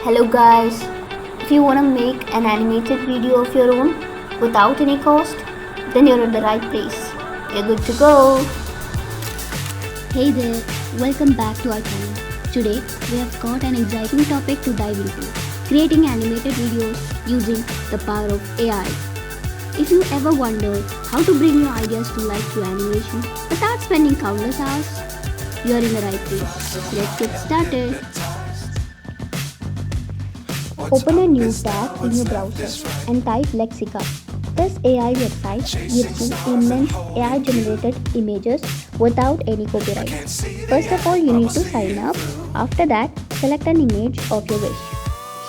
Hello guys, if you want to make an animated video of your own without any cost, then you're in the right place. You're good to go. Hey there, welcome back to our channel. Today we have got an exciting topic to dive into, creating animated videos using the power of AI. If you ever wondered how to bring your ideas to life through animation without spending countless hours, you're in the right place. Let's get started. Open a new tab in your browser and type Lexica. This AI website gives you immense AI generated images without any copyright. First of all, you need to sign up. After that, select an image of your wish.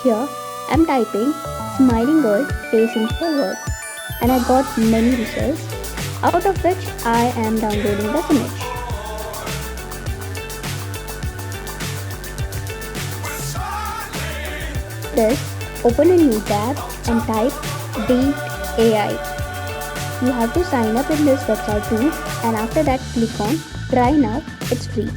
Here, I'm typing smiling girl facing forward and I got many results, out of which I am downloading this image. This, open a new tab and type Beat AI. You have to sign up in this website too, and after that click on Try Now, it's free.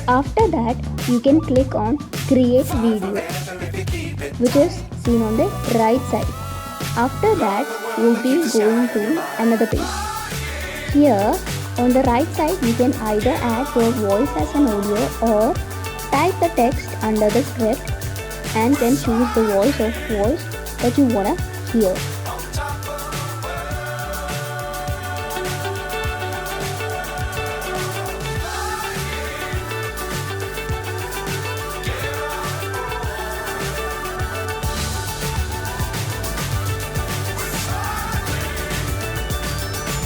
After that, you can click on Create Video, which is seen on the right side. After that, you'll be going to another page. Here, on the right side, you can either add your voice as an audio or type the text under the script and then choose the voice that you wanna hear.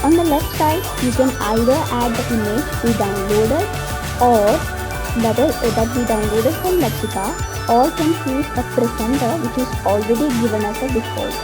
On the left side, you can either add the image we downloaded or that we downloaded from Lexica, or can choose a presenter which is already given as a default.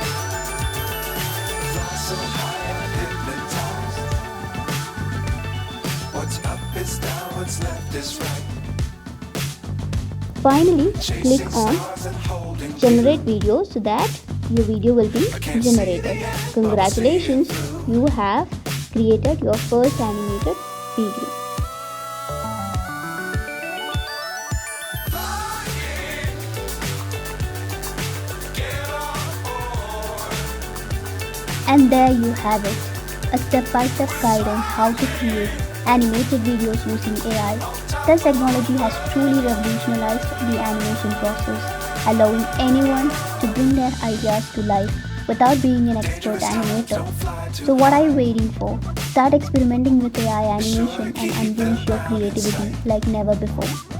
Finally, click on Generate Video so that your video will be generated. Congratulations, you have created your first animated video. And there you have it, a step-by-step guide on how to create animated videos using AI. This technology has truly revolutionized the animation process, allowing anyone to bring their ideas to life without being an expert animator. So what are you waiting for? Start experimenting with AI animation and unleash your creativity like never before.